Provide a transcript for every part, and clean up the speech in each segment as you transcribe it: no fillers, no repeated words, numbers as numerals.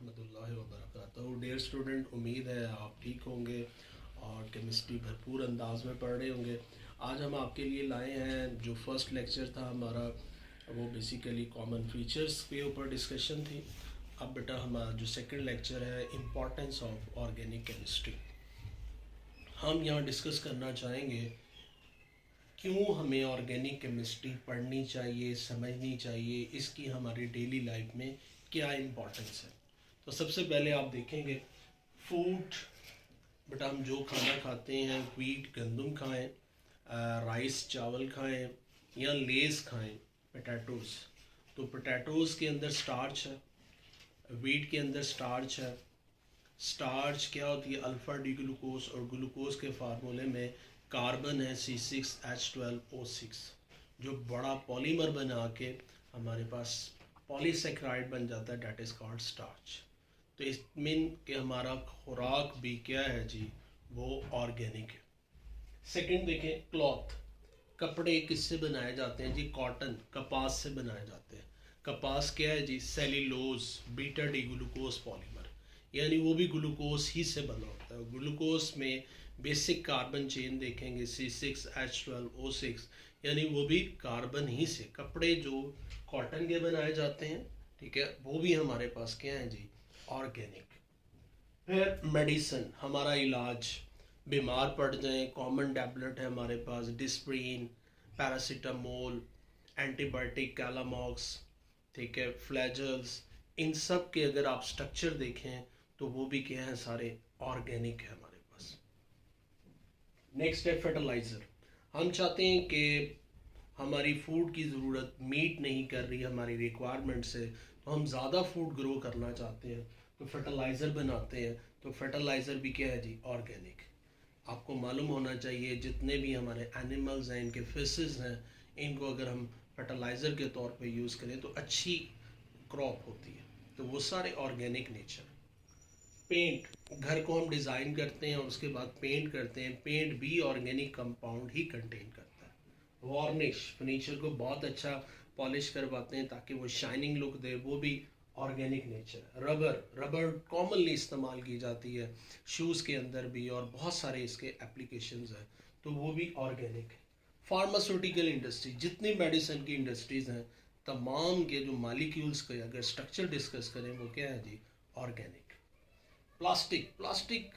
रहमतुल्लाहि व बरकातहू। Dear student, उम्मीद है आप ठीक होंगे और केमिस्ट्री भरपूर अंदाज में पढ़ रहे होंगे। आज हम आपके लिए लाए हैं जो फर्स्ट लेक्चर था हमारा, वो बेसिकली कॉमन फीचर्स के ऊपर डिस्कशन थी। अब बेटा हमारा जो सेकंड लेक्चर है इम्पोर्टेंस ऑफ ऑर्गेनिक केमिस्ट्री, हम यहाँ डिस्कस करना चाहेंगे क्यों हमें ऑर्गेनिक केमिस्ट्री पढ़नी चाहिए, समझनी चाहिए, इसकी हमारी डेली लाइफ में क्या इम्पोर्टेंस है। तो सबसे पहले आप देखेंगे फूड, बेटा हम जो खाना खाते हैं, व्हीट गंदम खाएं, राइस चावल खाएं या लेस खाएं, पोटैटोज़, तो पोटैटोज़ के अंदर स्टार्च है, व्हीट के अंदर स्टार्च है। स्टार्च क्या होती है? अल्फ़ा डी ग्लूकोज, और ग्लूकोज के फार्मूले में कार्बन है C6H12O6, जो बड़ा पॉलीमर बना के हमारे पास पॉलीसेक्राइड बन जाता है, डेट इज़ कॉल्ड स्टार्च। तो इस मीन कि हमारा खुराक भी क्या है जी, वो ऑर्गेनिक है। सेकंड देखें, क्लॉथ, कपड़े किससे बनाए जाते हैं जी? कॉटन, कपास से बनाए जाते हैं। कपास क्या है जी? Cellulose, beta D glucose polymer, यानी वो भी ग्लूकोज ही से बना होता है। ग्लूकोज में बेसिक कार्बन चेन देखेंगे C6H12O6, यानी वो भी कार्बन ही से। कपड़े जो कॉटन के बनाए जाते हैं, ठीक है, वो भी हमारे पास क्या है जी? ऑर्गेनिक। फिर मेडिसिन, हमारा इलाज, बीमार पड़ जाएं, कॉमन टैबलेट है हमारे पास, डिस्प्रिन, पैरासीटामोल, एंटीबायोटिक कैलामॉक्स, ठीक है, फ्लैजल्स, इन सब के अगर आप स्ट्रक्चर देखें तो वो भी क्या है? सारे ऑर्गेनिक है हमारे पास। नेक्स्ट है फर्टिलाइज़र। हम चाहते हैं कि हमारी फूड की ज़रूरत मीट नहीं कर रही हमारी रिक्वायरमेंट से, तो हम ज़्यादा फूड ग्रो करना चाहते हैं, तो फर्टिलाइज़र बनाते हैं। तो फर्टिलाइज़र भी क्या है जी? ऑर्गेनिक। आपको मालूम होना चाहिए जितने भी हमारे एनिमल्स हैं, इनके फिशेस हैं, इनको अगर हम फर्टिलाइज़र के तौर पे यूज़ करें तो अच्छी क्रॉप होती है, तो वो सारे ऑर्गेनिक नेचर। पेंट, घर को हम डिज़ाइन करते हैं और उसके बाद पेंट करते हैं, पेंट भी ऑर्गेनिक कंपाउंड ही कंटेन करता है। वार्निश, फर्नीचर को बहुत अच्छा पॉलिश करवाते हैं ताकि वो शाइनिंग लुक दे, वो भी organic nature. Rubber, rubber commonly इस्तेमाल की जाती है शूज़ के अंदर भी, और बहुत सारे इसके एप्लीकेशंस हैं, तो वो भी ऑर्गेनिक है। फार्मास्यूटिकल इंडस्ट्री, जितनी मेडिसिन की इंडस्ट्रीज़ हैं, तमाम के जो मालिक्यूल्स का अगर स्ट्रक्चर डिस्कस करें वो क्या है जी? ऑर्गेनिक। प्लास्टिक,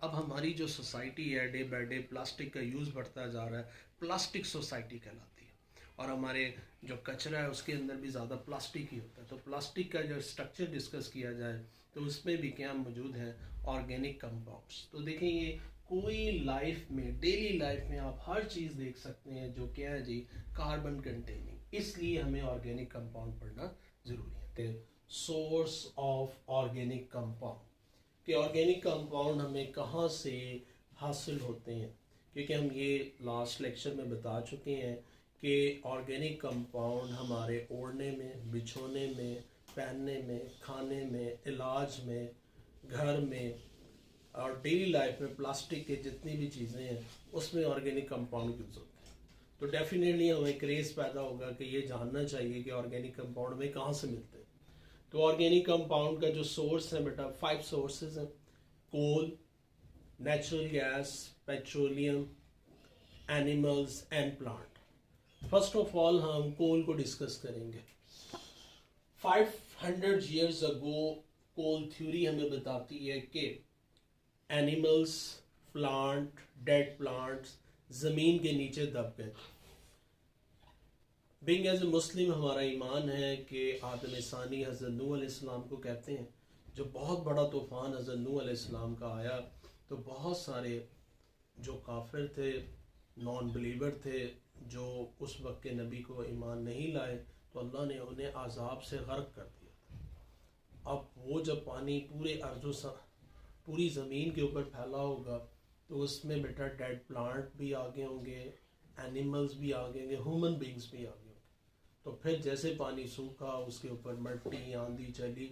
अब हमारी जो सोसाइटी है डे बाय डे प्लास्टिक का यूज़ बढ़ता जा रहा है, प्लास्टिक सोसाइटी कहलाती है, और हमारे जो कचरा है उसके अंदर भी ज़्यादा प्लास्टिक ही होता है। तो प्लास्टिक का जो स्ट्रक्चर डिस्कस किया जाए तो उसमें भी क्या मौजूद है? Organic compounds. तो देखें, ये कोई लाइफ में, डेली लाइफ में आप हर चीज़ देख सकते हैं जो क्या है जी? कार्बन कंटेनिंग, इसलिए हमें ऑर्गेनिक कंपाउंड पढ़ना ज़रूरी है। सोर्स ऑफ ऑर्गेनिक कंपाउंड, कि ऑर्गेनिक कंपाउंड हमें कहाँ से हासिल होते हैं, क्योंकि हम ये लास्ट लेक्चर में बता चुके हैं कि ऑर्गेनिक कंपाउंड हमारे ओढ़ने में, बिछोने में, पहनने में, खाने में, इलाज में, घर में और डेली लाइफ में प्लास्टिक के जितनी भी चीज़ें हैं उसमें ऑर्गेनिक कंपाउंड यूज़ होते हैं। तो डेफिनेटली हमें क्रेज़ पैदा होगा कि ये जानना चाहिए कि ऑर्गेनिक कंपाउंड में कहाँ से मिलते हैं। तो ऑर्गेनिक कंपाउंड का जो सोर्स है बेटा, 5 सोर्सेज हैं: coal, natural gas, petroleum, animals and plant. First of all हम कोल को डिस्कस करेंगे। 500 years अगो कोल थ्योरी हमें बताती है कि एनिमल्स, प्लांट, डेड प्लांट्स ज़मीन के नीचे दब गए। बिंग एज ए मुस्लिम हमारा ईमान है कि आदम सानी हज़रत नूह अलैहिस्सलाम को कहते हैं। जो बहुत बड़ा तूफ़ान हज़रत नूह अलैहिस्सलाम का आया तो बहुत सारे जो काफिर थे, नॉन बिलीवर थे, जो उस वक्त के नबी को ईमान नहीं लाए, तो अल्लाह ने उन्हें अज़ाब से गर्क कर दिया था। अब वो जब पानी पूरी ज़मीन के ऊपर फैला होगा तो उसमें बेटा डेड प्लांट भी आगे होंगे, एनिमल्स भी आगे होंगे, ह्यूमन बींग्स भी आगे होंगे। तो फिर जैसे पानी सूखा, उसके ऊपर मट्टी, आंधी चली,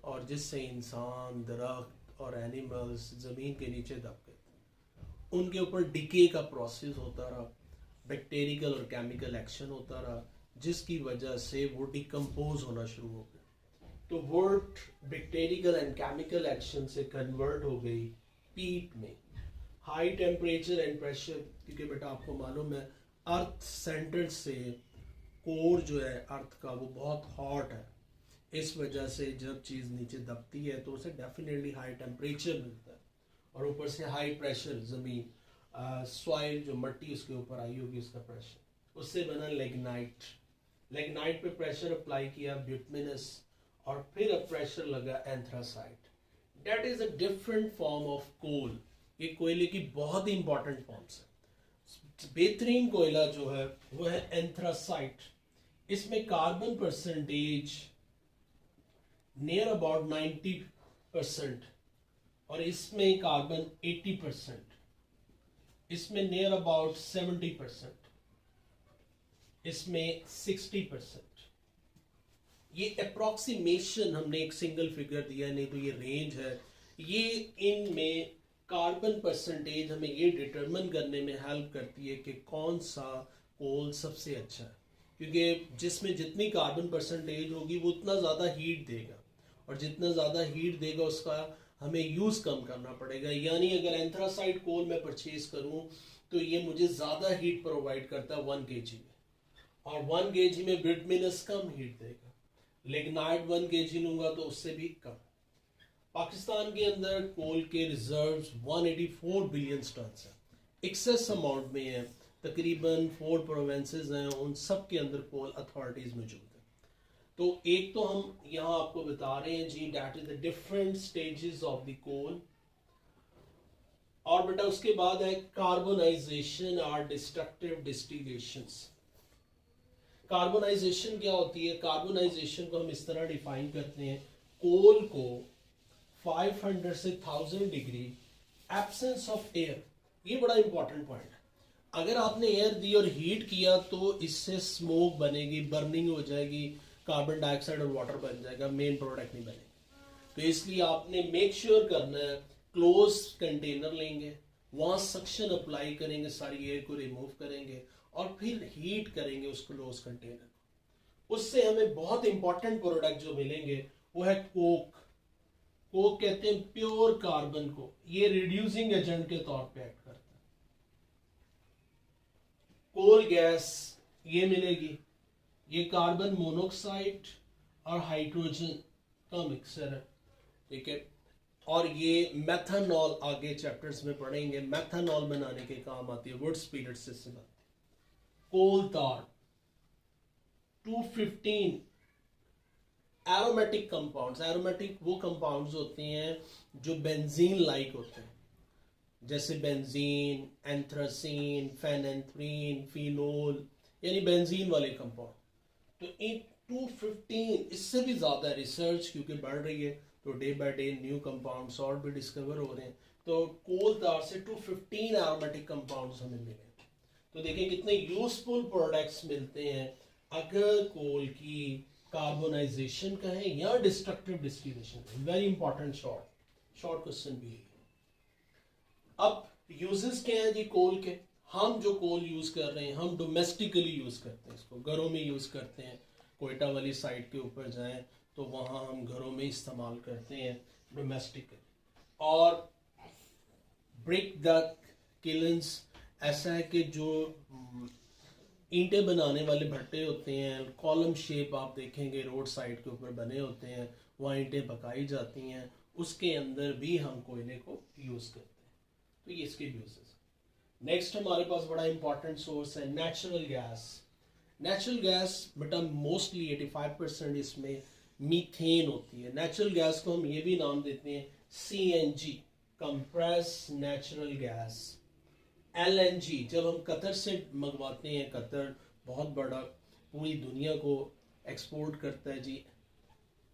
और जिससे इंसान, दरख्त और एनिमल्स ज़मीन के नीचे दब गए। उनके ऊपर डिके का प्रोसेस होता रहा, बैक्टीरियल और केमिकल एक्शन होता रहा, जिसकी वजह से वो डिकम्पोज होना शुरू हो गए। तो would bacterial and chemical action से कन्वर्ट हो गई पीट में। हाई टेम्परेचर एंड प्रेशर, क्योंकि बेटा आपको मालूम है अर्थ सेंटर से कोर जो है अर्थ का वो बहुत हॉट है, इस वजह से जब चीज़ नीचे दबती है तो उसे डेफिनेटली हाई टेम्परेचर मिलता है, और ऊपर से हाई प्रेशर ज़मीन सॉइल जो मिट्टी उसके ऊपर आई होगी उसका प्रेशर, उससे बना लिग्नाइट। लिग्नाइट पे प्रेशर अप्लाई किया बिटुमिनस, और फिर अब प्रेशर लगा anthracite. That is a different form of coal. ये कोयले की बहुत ही इंपॉर्टेंट फॉर्म्स है। बेहतरीन कोयला जो है वो है एंथ्रासाइट। इसमें कार्बन परसेंटेज नियर अबाउट 90%, और इसमें कार्बन 80%, इसमें नियर अबाउट 70%, इसमें 60%। ये अप्रोक्सीमेशन हमने एक सिंगल फिगर दिया, नहीं तो ये रेंज है। ये इनमें कार्बन परसेंटेज हमें ये डिटरमिन करने में हेल्प करती है कि कौन सा कोल सबसे अच्छा है, क्योंकि जिसमें जितनी कार्बन परसेंटेज होगी वो उतना ज़्यादा हीट देगा, और जितना ज़्यादा हीट देगा उसका हमें यूज़ कम करना पड़ेगा। यानी अगर एंथ्रासाइट कोल मैं परचेज करूं तो ये मुझे ज़्यादा हीट प्रोवाइड करता है 1 kg में, और 1 kg में बिटुमिनस कम हीट देगा। लिग्नाइट 1 kg लूंगा तो उससे भी कम। पाकिस्तान के अंदर कोल के रिजर्व्स 184 बिलियन टन है, एक्सेस अमाउंट में है। तकरीबन 4 प्रोविंसेस हैं, उन सब के अंदर कोल अथॉरिटीज़ मौजूद है। तो एक तो हम यहाँ आपको बता रहे हैं जी that is the different stages of the coal, और बेटा उसके बाद है कार्बोनाइजेशन और डिस्ट्रक्टिव डिस्टिलेशंस। कार्बोनाइजेशन क्या होती है? कार्बोनाइजेशन को हम इस तरह डिफाइन करते हैं, कोल को 500 से 1000 डिग्री एब्सेंस ऑफ एयर। ये बड़ा इंपॉर्टेंट पॉइंट है। अगर आपने एयर दी और हीट किया तो इससे स्मोक बनेगी, बर्निंग हो जाएगी, कार्बन डाइऑक्साइड और वाटर बन जाएगा, मेन प्रोडक्ट नहीं बनेगा। तो इसलिए आपने मेक श्योर करना है क्लोज कंटेनर लेंगे, वहां सक्शन अप्लाई करेंगे, सारी एयर को रिमूव करेंगे और फिर हीट करेंगे उस क्लोज कंटेनर को। उससे हमें बहुत इंपॉर्टेंट प्रोडक्ट जो मिलेंगे वो है कोक। कोक कहते हैं प्योर कार्बन को, ये रिड्यूसिंग एजेंट के तौर पे एक्ट करता है। कोल गैस ये मिलेगी, ये कार्बन मोनोऑक्साइड और हाइड्रोजन का मिक्सर है, ठीक है। और ये मेथनॉल आगे चैप्टर्स में पढ़ेंगे, मेथनॉल बनाने के काम आती है, वुड स्पिरिट से बनती है। कोल तार 215 एरोमेटिक कंपाउंड्स। एरोमेटिक वो कंपाउंड्स होते हैं जो बेंजीन लाइक होते हैं, जैसे बेंजीन, एंथ्रासीन, फेनेंथ्रीन, फिनोल, यानी बेंजीन वाले कंपाउंड। तो इन 215, इससे भी ज़्यादा रिसर्च क्योंकि बढ़ रही है तो day by day new compounds और भी डिस्कवर हो रहे हैं। तो कोल तार से 215 एरोमेटिक कंपाउंड्स हमें मिले। तो देखिए कितने यूजफुल प्रोडक्ट्स मिलते हैं अगर कोल की कार्बोनाइजेशन कहें या डिस्ट्रक्टिव डिस्टिलेशन कहें। वेरी इंपॉर्टेंट शॉर्ट क्वेश्चन भी है। अब यूजेस क्या हैं जी कोल के? हम जो कोल यूज कर रहे हैं हम डोमेस्टिकली यूज करते हैं, इसको घरों में यूज करते हैं। कोयटा वाली साइड के ऊपर जाएं तो वहाँ हम घरों में इस्तेमाल करते हैं डोमेस्टिकली। और ब्रेक द किलन्स, ऐसा है कि जो ईंटें बनाने वाले भट्टे होते हैं, कॉलम शेप आप देखेंगे रोड साइड के ऊपर बने होते हैं, वहाँ ईंटें पकाई जाती हैं, उसके अंदर भी हम कोयले को यूज़ करते हैं। तो ये इसके यूजेस। नेक्स्ट हमारे पास बड़ा इंपॉर्टेंट सोर्स है नेचुरल गैस। नेचुरल गैस बेटा मोस्टली 85% इसमें मीथेन होती है। नेचुरल गैस को हम ये भी नाम देते हैं CNG, compress natural gas. LNG जब हम कतर से मंगवाते हैं, कतर बहुत बड़ा पूरी दुनिया को एक्सपोर्ट करता है जी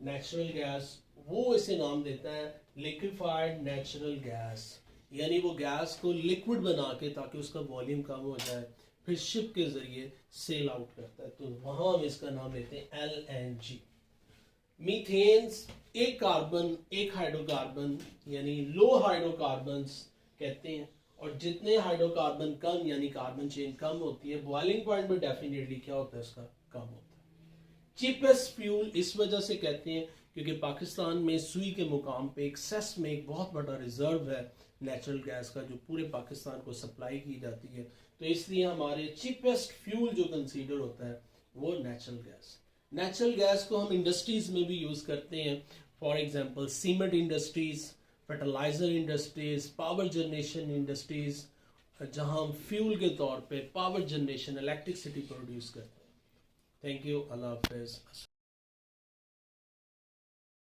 नेचुरल गैस, वो इसे नाम देता है लिक्विफाइड नेचुरल गैस। यानी वो गैस को लिक्विड बना के ताकि उसका वॉल्यूम कम हो जाए फिर शिप के जरिए सेल आउट करता है, तो वहां हम इसका नाम लेते हैं LNG। मीथेन्स एक कार्बन एक हाइड्रोकार्बन यानी लो हाइड्रोकार्बन्स कहते हैं, और जितने हाइड्रोकार्बन कम यानी कार्बन चेन कम होती है, बॉइलिंग पॉइंट में डेफिनेटली क्या होता है उसका कम होता है। चीपेस्ट फ्यूल इस वजह से कहते हैं क्योंकि पाकिस्तान में सुई के मुकाम पे एक सेस में एक बहुत बड़ा रिजर्व है नेचुरल गैस का, जो पूरे पाकिस्तान को सप्लाई की जाती है। तो इसलिए हमारे चीपेस्ट फ्यूल जो कंसीडर होता है वो नेचुरल गैस। नेचुरल गैस को हम इंडस्ट्रीज में भी यूज़ करते हैं, for example cement industries, fertilizer industries, power generation industries, जहां हम फ्यूल के तौर पे पावर जनरेशन इलेक्ट्रिसिटी प्रोड्यूस करते हैं। थैंक यू, अल्लाह हाफिज़।